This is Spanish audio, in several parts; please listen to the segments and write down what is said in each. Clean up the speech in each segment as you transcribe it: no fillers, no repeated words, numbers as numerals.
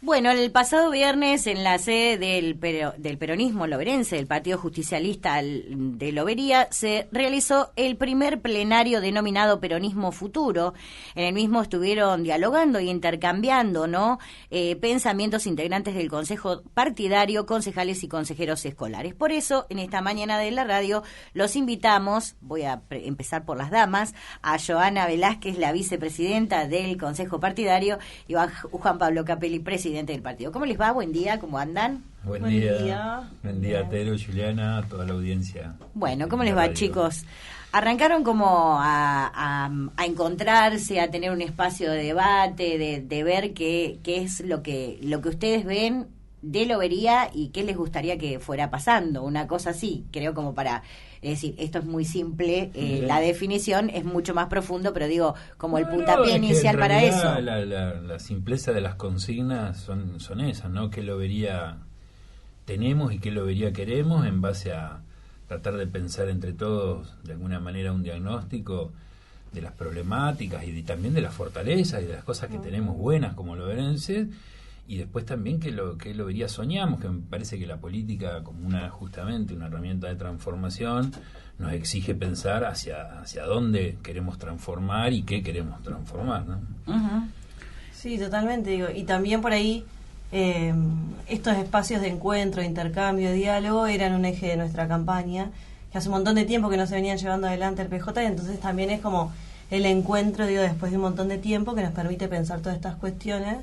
Bueno, el pasado viernes en la sede del peronismo loberense, del Partido Justicialista de Lobería, se realizó el primer plenario denominado Peronismo Futuro. En el mismo estuvieron dialogando y intercambiando, pensamientos integrantes del Consejo Partidario, concejales y consejeros escolares. Por eso, en esta mañana de la radio, los invitamos, voy a empezar por las damas, a Joana Velázquez, la vicepresidenta del Consejo Partidario, y a Juan Pablo Capelli, presidente del partido. ¿Cómo les va? Buen día, ¿cómo andan? Buen día. Buen día, Tero, Juliana, a toda la audiencia. Bueno, ¿cómo les va, radio, chicos? Arrancaron como a encontrarse, a tener un espacio de debate, de ver qué es lo que ustedes ven de Lobería y qué les gustaría que fuera pasando, una cosa así, creo, como para... Es decir, esto es muy simple, la definición es mucho más profundo, pero digo, como el puntapié inicial para eso. La simpleza de las consignas son esas, ¿no? ¿Qué Lobería tenemos y qué Lobería queremos en base a tratar de pensar entre todos, de alguna manera, un diagnóstico de las problemáticas y también de las fortalezas y de las cosas que tenemos buenas como loberenses? Y después también que Lobería soñamos, que me parece que la política, como justamente una herramienta de transformación, nos exige pensar hacia dónde queremos transformar y qué queremos transformar, ¿no? Uh-huh. Sí, totalmente, digo, y también por ahí estos espacios de encuentro, intercambio, diálogo eran un eje de nuestra campaña, que hace un montón de tiempo que no se venían llevando adelante el PJ, y entonces también es como el encuentro, digo, después de un montón de tiempo que nos permite pensar todas estas cuestiones.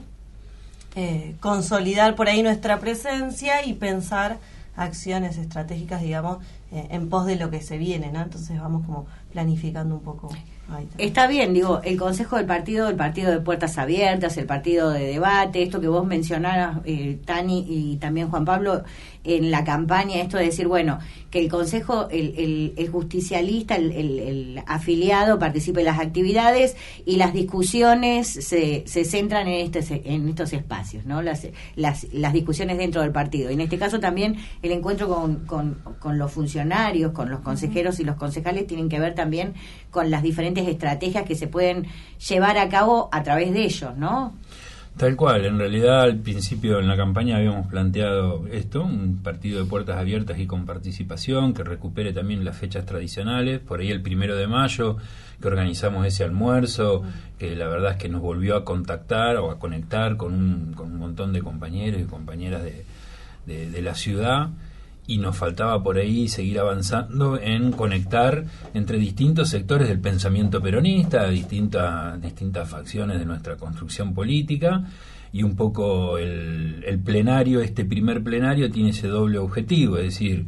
Consolidar por ahí nuestra presencia y pensar acciones estratégicas, digamos, en pos de lo que se viene, ¿no? Entonces vamos como planificando un poco. Está bien, digo, el Consejo del Partido, el Partido de Puertas Abiertas, el Partido de Debate, esto que vos mencionaras, Tani, y también Juan Pablo, en la campaña, esto de decir, bueno, que el Consejo, el justicialista, el afiliado participe en las actividades y las discusiones se centran en estos espacios, ¿no? Las discusiones dentro del partido. Y en este caso también el encuentro con los funcionarios, con los consejeros y los concejales tienen que ver también con las diferentes estrategias que se pueden llevar a cabo a través de ellos, ¿no? Tal cual, en realidad al principio en la campaña habíamos planteado esto, un partido de puertas abiertas y con participación, que recupere también las fechas tradicionales, por ahí el 1 de mayo, que organizamos ese almuerzo, que la verdad es que nos volvió a contactar o a conectar con un montón de compañeros y compañeras de la ciudad, y nos faltaba por ahí seguir avanzando en conectar entre distintos sectores del pensamiento peronista, distintas facciones de nuestra construcción política, y un poco el plenario, este primer plenario tiene ese doble objetivo, es decir,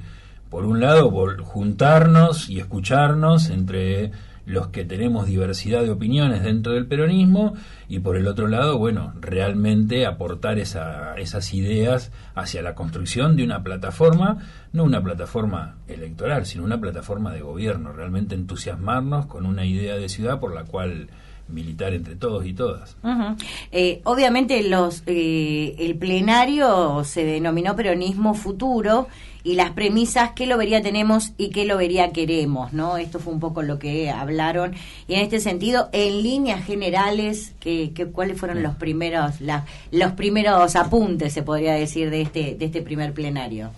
por un lado juntarnos y escucharnos entre los que tenemos diversidad de opiniones dentro del peronismo, y por el otro lado, bueno, realmente aportar esas ideas hacia la construcción de una plataforma, no una plataforma electoral, sino una plataforma de gobierno, realmente entusiasmarnos con una idea de ciudad por la cual militar entre todos y todas. Uh-huh. Obviamente el plenario se denominó Peronismo Futuro, y las premisas, qué Lobería tenemos y qué Lobería queremos, ¿no? Esto fue un poco lo que hablaron, y en este sentido, en líneas generales, ¿cuáles fueron los primeros apuntes, se podría decir, de este primer plenario?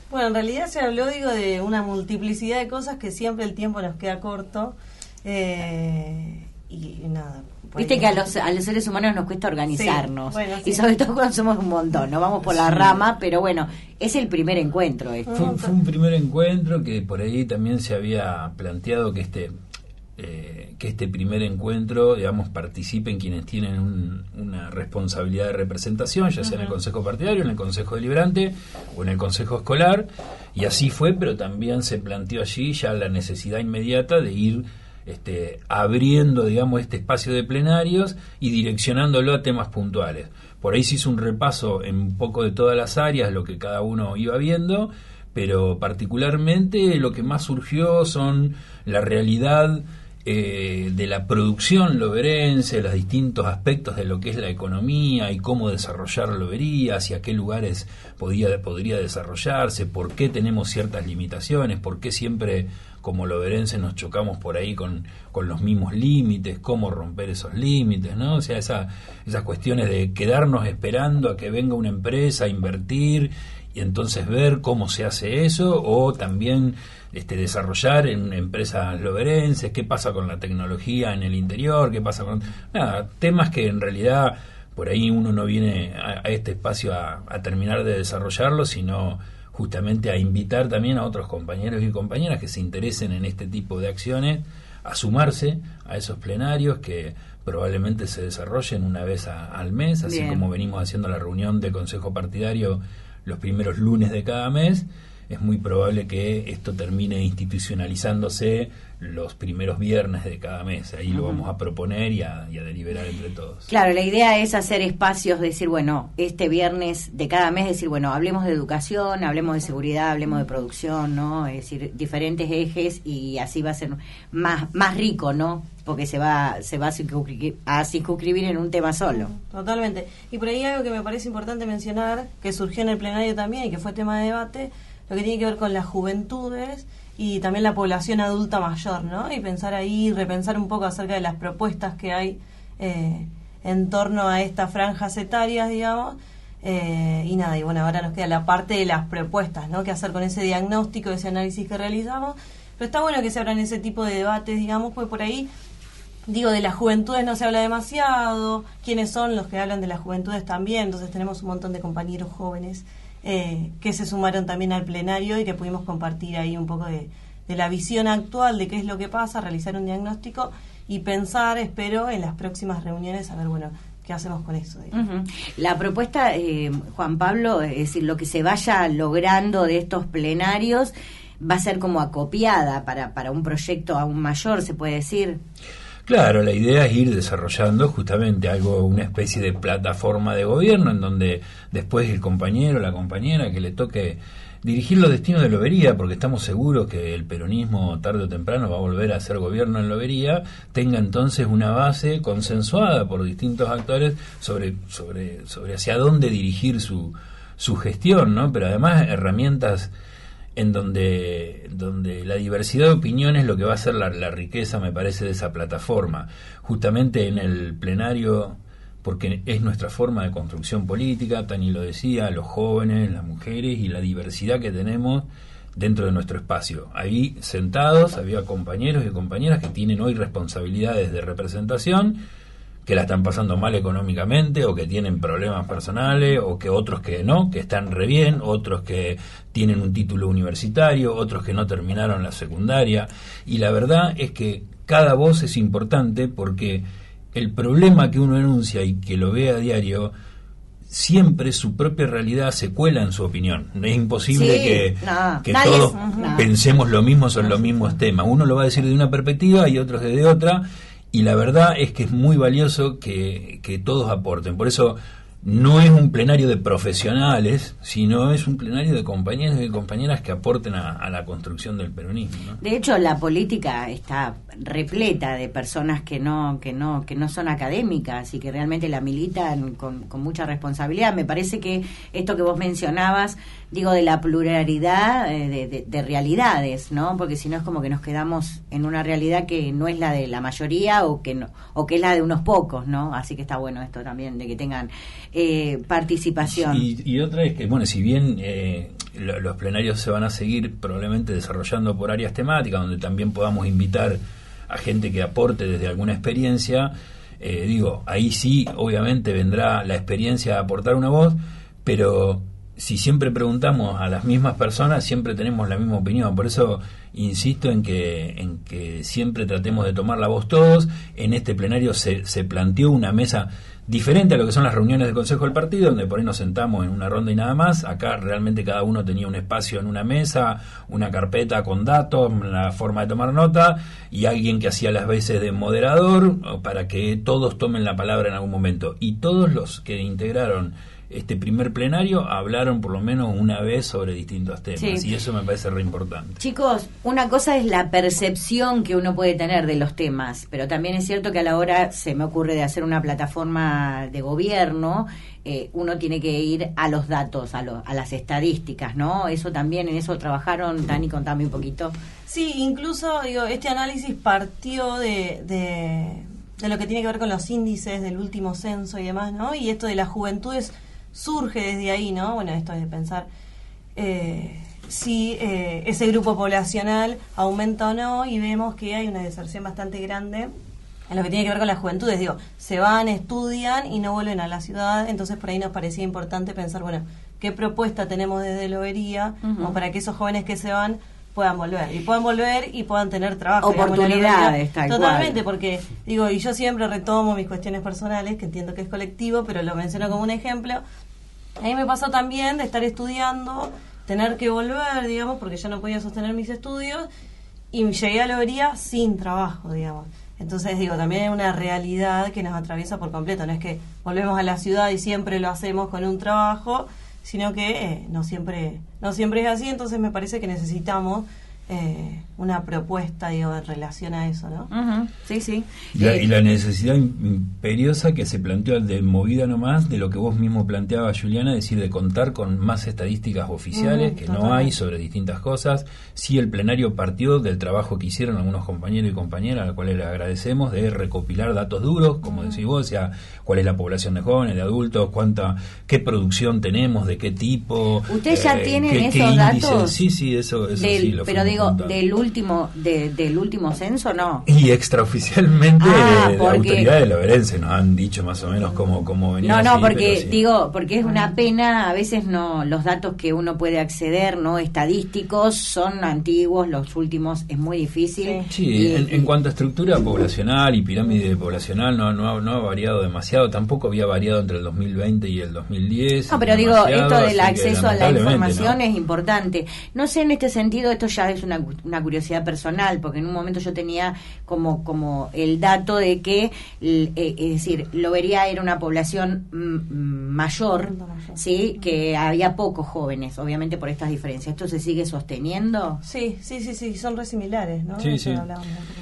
Bueno, en realidad se habló, de una multiplicidad de cosas que siempre el tiempo nos queda corto, y nada. Viste que a los seres humanos nos cuesta organizarnos, sí, bueno, sí. Y sobre todo cuando somos un montón, nos vamos por la rama, pero bueno, es el primer encuentro. Fue un primer encuentro que por ahí también se había planteado que este primer encuentro, digamos, participen quienes tienen una responsabilidad de representación, ya sea en el Consejo Partidario, en el Consejo Deliberante o en el Consejo Escolar, y así fue, pero también se planteó allí ya la necesidad inmediata de ir abriendo, digamos, este espacio de plenarios y direccionándolo a temas puntuales. Por ahí se hizo un repaso en un poco de todas las áreas, lo que cada uno iba viendo, pero particularmente lo que más surgió son la realidad de la producción loberense, los distintos aspectos de lo que es la economía y cómo desarrollar Lobería, hacia qué lugares podría desarrollarse, por qué tenemos ciertas limitaciones, por qué siempre como loberenses nos chocamos por ahí con los mismos límites, cómo romper esos límites, ¿no? O sea, esas cuestiones de quedarnos esperando a que venga una empresa a invertir y entonces ver cómo se hace eso, o también desarrollar en empresas loberenses, qué pasa con la tecnología en el interior, qué pasa con... Nada, temas que en realidad por ahí uno no viene a este espacio a terminar de desarrollarlo, sino justamente a invitar también a otros compañeros y compañeras que se interesen en este tipo de acciones, a sumarse a esos plenarios que probablemente se desarrollen una vez al mes, así como venimos haciendo la reunión de consejo partidario los primeros lunes de cada mes. Es muy probable que esto termine institucionalizándose los primeros viernes de cada mes. Ahí lo vamos a proponer y a deliberar entre todos. Claro, la idea es hacer espacios, decir, bueno, este viernes de cada mes, decir, bueno, hablemos de educación, hablemos de seguridad, hablemos de producción, ¿no? Es decir, diferentes ejes, y así va a ser más rico, ¿no? Porque se va a circunscribir en un tema solo. Totalmente. Y por ahí algo que me parece importante mencionar, que surgió en el plenario también y que fue tema de debate, lo que tiene que ver con las juventudes y también la población adulta mayor, ¿no? Y pensar ahí, repensar un poco acerca de las propuestas que hay en torno a estas franjas etarias, digamos. Y nada, y bueno, ahora nos queda la parte de las propuestas, ¿no? ¿Qué hacer con ese diagnóstico, ese análisis que realizamos? Pero está bueno que se abran ese tipo de debates, digamos, pues por ahí, digo, de las juventudes no se habla demasiado, quiénes son los que hablan de las juventudes también, entonces tenemos un montón de compañeros jóvenes que se sumaron también al plenario y que pudimos compartir ahí un poco de la visión actual de qué es lo que pasa, realizar un diagnóstico y pensar, espero, en las próximas reuniones, a ver, bueno, qué hacemos con eso. La propuesta, Juan Pablo, es decir, lo que se vaya logrando de estos plenarios va a ser como acopiada para un proyecto aún mayor, se puede decir. Claro, la idea es ir desarrollando justamente una especie de plataforma de gobierno en donde después el compañero o la compañera que le toque dirigir los destinos de Lobería, porque estamos seguros que el peronismo tarde o temprano va a volver a hacer gobierno en Lobería, tenga entonces una base consensuada por distintos actores sobre hacia dónde dirigir su gestión, ¿no? Pero además herramientas en donde la diversidad de opiniones es lo que va a ser la riqueza, me parece, de esa plataforma. Justamente en el plenario, porque es nuestra forma de construcción política, Tani lo decía, los jóvenes, las mujeres y la diversidad que tenemos dentro de nuestro espacio. Ahí sentados había compañeros y compañeras que tienen hoy responsabilidades de representación, que la están pasando mal económicamente o que tienen problemas personales, o que otros que no, que están re bien, otros que tienen un título universitario, otros que no terminaron la secundaria, y la verdad es que cada voz es importante porque el problema que uno enuncia y que lo ve a diario, siempre su propia realidad se cuela en su opinión. No es imposible que todos pensemos lo mismo sobre los mismos temas. Uno lo va a decir de una perspectiva y otros de otra, y la verdad es que es muy valioso que todos aporten. Por eso no es un plenario de profesionales, sino es un plenario de compañeros y compañeras que aporten a la construcción del peronismo, ¿no? De hecho, la política está repleta de personas que no son académicas y que realmente la militan con mucha responsabilidad. Me parece que esto que vos mencionabas, digo, de la pluralidad de realidades, ¿no? Porque si no es como que nos quedamos en una realidad que no es la de la mayoría o que es la de unos pocos, ¿no? Así que está bueno esto también de que tengan participación. Y otra es que, bueno, si bien los plenarios se van a seguir probablemente desarrollando por áreas temáticas, donde también podamos invitar a gente que aporte desde alguna experiencia, ahí sí, obviamente vendrá la experiencia a aportar una voz, pero si siempre preguntamos a las mismas personas, siempre tenemos la misma opinión. Por eso insisto en que siempre tratemos de tomar la voz todos. En este plenario se planteó una mesa diferente a lo que son las reuniones del Consejo del Partido, donde por ahí nos sentamos en una ronda y nada más. Acá realmente cada uno tenía un espacio en una mesa, una carpeta con datos, la forma de tomar nota, y alguien que hacía las veces de moderador para que todos tomen la palabra en algún momento. Y todos los que integraron este primer plenario hablaron por lo menos una vez sobre distintos temas, y eso me parece re importante. Chicos, una cosa es la percepción que uno puede tener de los temas, pero también es cierto que a la hora, se me ocurre, de hacer una plataforma de gobierno, uno tiene que ir a los datos, a las estadísticas, ¿no? Eso también, en eso trabajaron. Tani, contame un poquito. Sí, incluso este análisis partió de lo que tiene que ver con los índices del último censo y demás, ¿no? Y esto de las juventudes surge desde ahí, ¿no? Bueno, esto de pensar si ese grupo poblacional aumenta o no, y vemos que hay una deserción bastante grande en lo que tiene que ver con las juventudes. Digo, se van, estudian y no vuelven a la ciudad, entonces por ahí nos parecía importante pensar, bueno, ¿qué propuesta tenemos desde Lobería como para que esos jóvenes que se van puedan volver y puedan tener trabajo, oportunidades, tal cual. Totalmente, porque digo, y yo siempre retomo mis cuestiones personales, que entiendo que es colectivo, pero lo menciono como un ejemplo. A mí me pasó también de estar estudiando, tener que volver, digamos, porque yo no podía sostener mis estudios, y llegué a Lobería sin trabajo, digamos. Entonces, digo, también es una realidad que nos atraviesa por completo. No es que volvemos a la ciudad y siempre lo hacemos con un trabajo, sino que no siempre es así. Entonces me parece que necesitamos una propuesta, digo, en relación a eso, ¿no? Uh-huh. Sí. Y la necesidad imperiosa que se planteó de movida nomás, de lo que vos mismo planteabas, Juliana, es decir, de contar con más estadísticas oficiales, que no hay sobre distintas cosas. Sí, el plenario partió del trabajo que hicieron algunos compañeros y compañeras, a los cuales les agradecemos, de recopilar datos duros, como decís vos, o sea, cuál es la población de jóvenes, de adultos, qué producción tenemos, de qué tipo. ¿Ustedes ya tienen esos datos? Sí, eso sí lo. Pero digo, del último censo, ¿no? Y extraoficialmente las autoridades loberenses nos han dicho más o menos cómo venía. No, porque digo, porque es una pena, a veces no, los datos que uno puede acceder, no estadísticos, son antiguos, los últimos es muy difícil. Sí, en cuanto a estructura poblacional y pirámide poblacional no ha variado demasiado, tampoco había variado entre el 2020 y el 2010. No, pero digo, esto del acceso a la información es importante. No sé, en este sentido, esto ya es una curiosidad personal, porque en un momento yo tenía como el dato de que, es decir, Lobería era una población mayor, ¿sí? Que había pocos jóvenes, obviamente por estas diferencias. ¿Esto se sigue sosteniendo? Sí, son re similares, ¿no? Sí.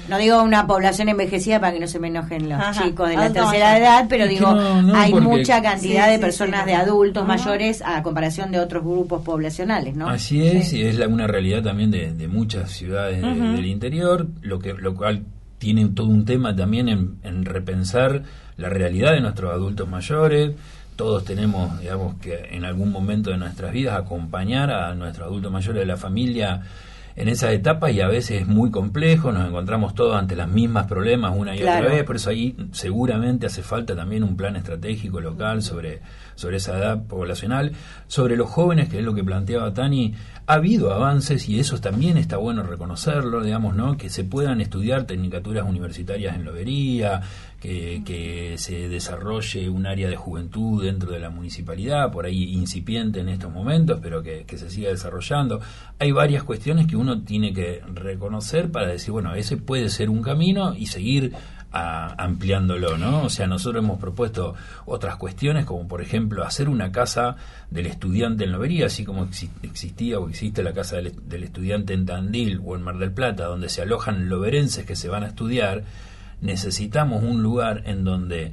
No digo una población envejecida para que no se me enojen los chicos de la tercera edad, pero digo, hay mucha cantidad de personas, de adultos mayores a comparación de otros grupos poblacionales, ¿no? Así es, y es una realidad también de muchas ciudades del interior, lo cual tiene todo un tema también en repensar la realidad de nuestros adultos mayores. Todos tenemos, digamos, que en algún momento de nuestras vidas acompañar a nuestros adultos mayores de la familia en esas etapas, y a veces es muy complejo, nos encontramos todos ante los mismos problemas una y otra vez, por eso ahí seguramente hace falta también un plan estratégico local sobre esa edad poblacional. Sobre los jóvenes, que es lo que planteaba Tani, ha habido avances y eso también está bueno reconocerlo, digamos, ¿no? Que se puedan estudiar tecnicaturas universitarias en Lobería, que se desarrolle un área de juventud dentro de la municipalidad, por ahí incipiente en estos momentos, pero que se siga desarrollando. Hay varias cuestiones que uno tiene que reconocer para decir, bueno, ese puede ser un camino y seguir ampliándolo, ¿no? O sea, nosotros hemos propuesto otras cuestiones, como por ejemplo hacer una casa del estudiante en Lobería, así como existía o existe la casa del estudiante en Tandil o en Mar del Plata, donde se alojan loberenses que se van a estudiar. Necesitamos un lugar en donde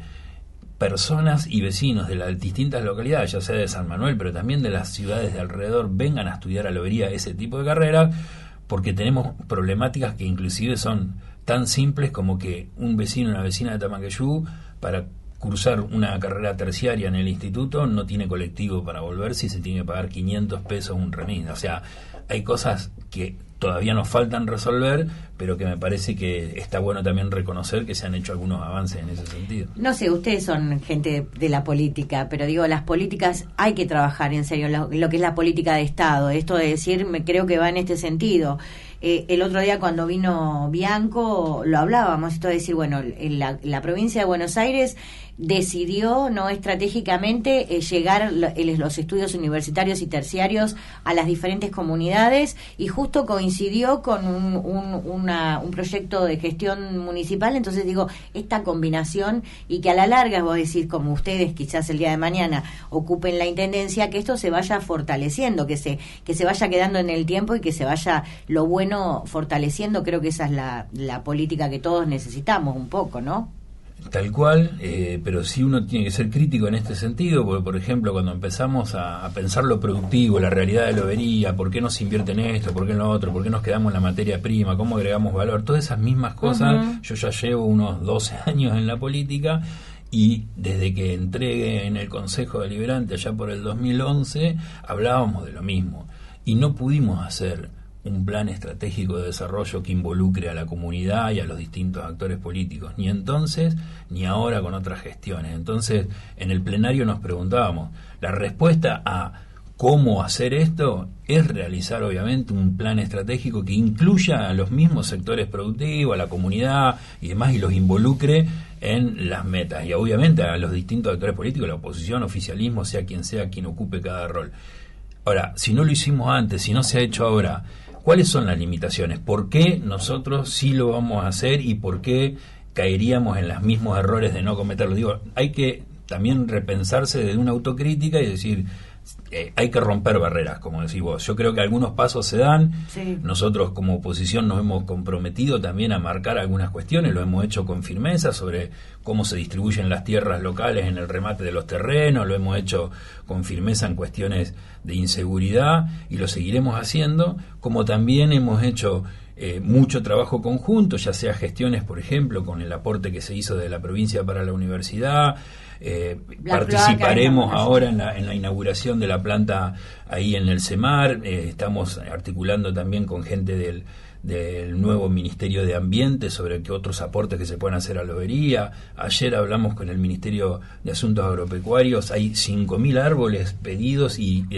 personas y vecinos de las distintas localidades, ya sea de San Manuel, pero también de las ciudades de alrededor, vengan a estudiar a Lobería ese tipo de carrera, porque tenemos problemáticas que inclusive son tan simples como que un vecino o una vecina de Tamanqueyú, para cursar una carrera terciaria en el instituto, no tiene colectivo para volverse y se tiene que pagar 500 pesos un remis. O sea, hay cosas que todavía nos faltan resolver, pero que me parece que está bueno también reconocer que se han hecho algunos avances en ese sentido. No sé, ustedes son gente de la política, pero digo, las políticas hay que trabajar en serio, lo que es la política de Estado. Esto de decir, creo que va en este sentido. el otro día cuando vino Bianco lo hablábamos, esto de decir, bueno, la provincia de Buenos Aires decidió no estratégicamente llegar los estudios universitarios y terciarios a las diferentes comunidades, y justo coincidió con un proyecto de gestión municipal. Entonces digo, esta combinación, y que a la larga vos decís, como ustedes quizás el día de mañana ocupen la intendencia, que esto se vaya fortaleciendo, que se vaya quedando en el tiempo y que se vaya lo bueno fortaleciendo. Creo que esa es la política que todos necesitamos un poco, ¿no? Tal cual, pero sí uno tiene que ser crítico en este sentido, porque por ejemplo cuando empezamos a pensar lo productivo, la realidad de lobería, por qué no se invierte en esto, por qué en lo otro, por qué nos quedamos en la materia prima, cómo agregamos valor, todas esas mismas cosas. Yo ya llevo unos 12 años en la política, y desde que entré en el Consejo Deliberante allá por el 2011 hablábamos de lo mismo, y no pudimos hacer un plan estratégico de desarrollo que involucre a la comunidad y a los distintos actores políticos, ni entonces ni ahora con otras gestiones. Entonces, en el plenario nos preguntábamos, la respuesta a cómo hacer esto es realizar obviamente un plan estratégico que incluya a los mismos sectores productivos, a la comunidad y demás, y los involucre en las metas, y obviamente a los distintos actores políticos, la oposición, oficialismo, sea quien ocupe cada rol. Ahora, si no lo hicimos antes, si no se ha hecho ahora, ¿cuáles son las limitaciones? ¿Por qué nosotros sí lo vamos a hacer y por qué caeríamos en los mismos errores de no cometerlo? Digo, hay que también repensarse desde una autocrítica y decir, hay que romper barreras, como decís vos. Yo creo que algunos pasos se dan. Sí. Nosotros como oposición nos hemos comprometido también a marcar algunas cuestiones, lo hemos hecho con firmeza sobre cómo se distribuyen las tierras locales en el remate de los terrenos, lo hemos hecho con firmeza en cuestiones de inseguridad y lo seguiremos haciendo, como también hemos hecho mucho trabajo conjunto, ya sea gestiones, por ejemplo, con el aporte que se hizo de la provincia para la universidad. Participaremos ahora en la inauguración de la planta ahí en el CEMAR. Estamos articulando también con gente del nuevo Ministerio de Ambiente sobre qué otros aportes que se pueden hacer a lobería. Ayer hablamos con el Ministerio de Asuntos Agropecuarios. Hay 5.000 árboles pedidos y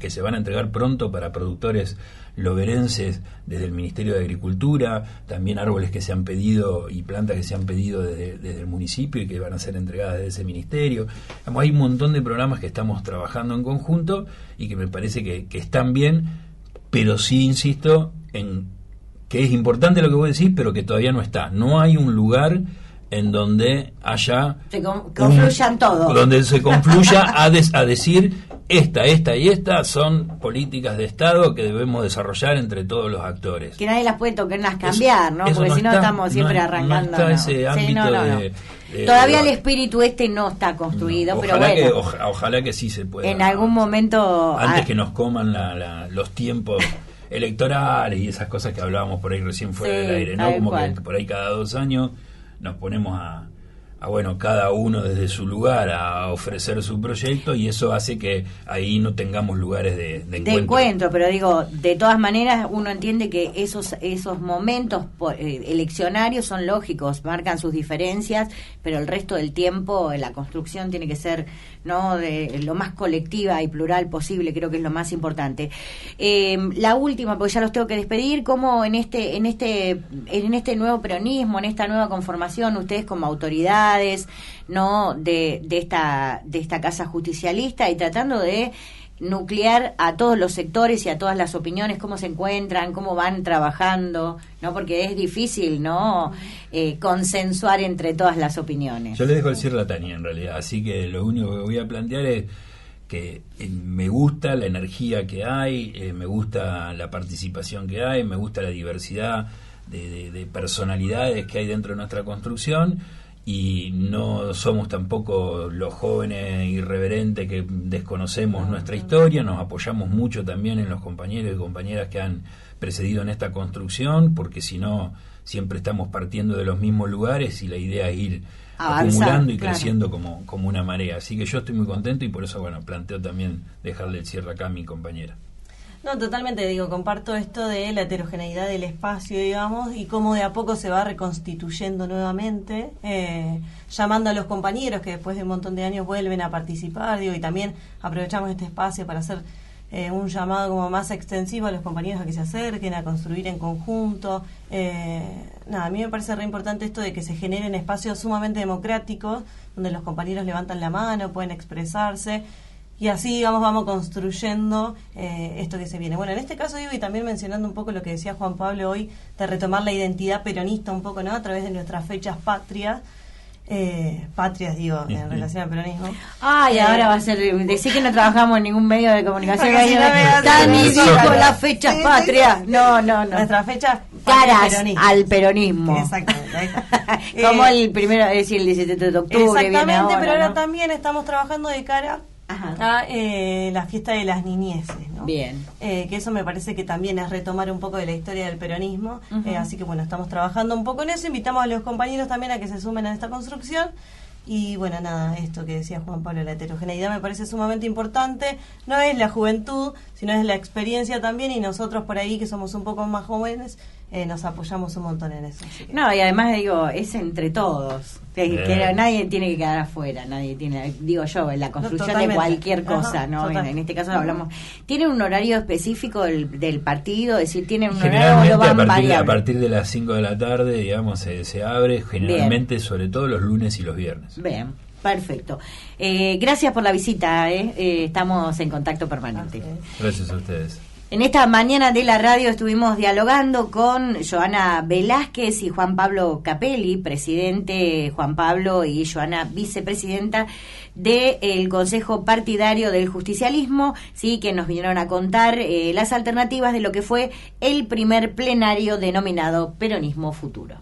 que se van a entregar pronto para productores loberenses desde el Ministerio de Agricultura, también árboles que se han pedido y plantas que se han pedido desde el municipio y que van a ser entregadas desde ese ministerio. Hay un montón de programas que estamos trabajando en conjunto y que me parece que están bien, pero sí insisto en que es importante lo que vos decís, pero que todavía no está. No hay un lugar en donde haya confluyan todos, donde se confluya a decir esta y esta son políticas de Estado que debemos desarrollar entre todos los actores. Que nadie las puede tocar, cambiar, ¿no? Porque si no estamos siempre arrancando. No está ese ámbito todavía el espíritu no está construido, pero bueno. Ojalá que sí se pueda. En algún momento. Antes que nos coman los tiempos electorales y esas cosas que hablábamos por ahí recién fuera del aire, ¿no? Como que por ahí cada 2 años nos ponemos a cada uno desde su lugar a ofrecer su proyecto, y eso hace que ahí no tengamos lugares de encuentro. Pero digo, de todas maneras uno entiende que esos momentos eleccionarios son lógicos, marcan sus diferencias, pero el resto del tiempo la construcción tiene que ser, ¿no?, de lo más colectiva y plural posible. Creo que es lo más importante. La última, porque ya los tengo que despedir, ¿cómo en este nuevo peronismo, en esta nueva conformación, ustedes como autoridades, ¿no?, de esta casa justicialista, y tratando de nuclear a todos los sectores y a todas las opiniones, cómo se encuentran, cómo van trabajando, ¿no? Porque es difícil, ¿no?, consensuar entre todas las opiniones. Yo le dejo el cierre a Tania, en realidad, así que lo único que voy a plantear es que me gusta la energía que hay, me gusta la participación que hay, me gusta la diversidad de personalidades que hay dentro de nuestra construcción, y no somos tampoco los jóvenes irreverentes que desconocemos nuestra historia. Nos apoyamos mucho también en los compañeros y compañeras que han precedido en esta construcción, porque si no siempre estamos partiendo de los mismos lugares y la idea es ir acumulando y creciendo como una marea. Así que yo estoy muy contento y por eso planteo también dejarle el cierre acá a mi compañera. No, totalmente, comparto esto de la heterogeneidad del espacio, digamos, y cómo de a poco se va reconstituyendo nuevamente, llamando a los compañeros que después de un montón de años vuelven a participar, y también aprovechamos este espacio para hacer un llamado como más extensivo a los compañeros a que se acerquen, a construir en conjunto. A mí me parece re importante esto de que se generen espacios sumamente democráticos, donde los compañeros levantan la mano, pueden expresarse, y así vamos construyendo esto que se viene. Bueno, en este caso digo, y también mencionando un poco lo que decía Juan Pablo hoy, de retomar la identidad peronista un poco, ¿no?, a través de nuestras fechas patrias, en relación al peronismo. Ahora va a ser decir que no trabajamos en ningún medio de comunicación. Tani dijo las fechas patrias. No. Nuestras fechas caras peronistas al peronismo. Exactamente, ahí está. Como el primero, es decir, el 17 de octubre. Exactamente, viene ahora, pero ahora ¿no? También estamos trabajando de cara a la fiesta de las niñeces, ¿no? Bien. Que eso me parece que también es retomar un poco de la historia del peronismo. Así que bueno, estamos trabajando un poco en eso. Invitamos a los compañeros también a que se sumen a esta construcción. Y bueno, esto que decía Juan Pablo, la heterogeneidad me parece sumamente importante. No es la juventud, sino es la experiencia también, y nosotros por ahí, que somos un poco más jóvenes, nos apoyamos un montón en eso. Así que... No, y además digo, es entre todos. Que nadie tiene que quedar afuera, nadie tiene, digo yo, en la construcción de cualquier cosa, ¿no? En este caso hablamos. ¿Tiene un horario específico del partido? Es decir, ¿tiene un generalmente horario o lo van a partir de las 5 de la tarde, digamos, se abre, generalmente, bien, sobre todo los lunes y los viernes. Bien, perfecto. Gracias por la visita, estamos en contacto permanente. Gracias a ustedes. En esta mañana de la radio estuvimos dialogando con Joana Velázquez y Juan Pablo Capelli, presidente Juan Pablo y Joana vicepresidenta del Consejo Partidario del Justicialismo, sí, que nos vinieron a contar las alternativas de lo que fue el primer plenario denominado Peronismo Futuro.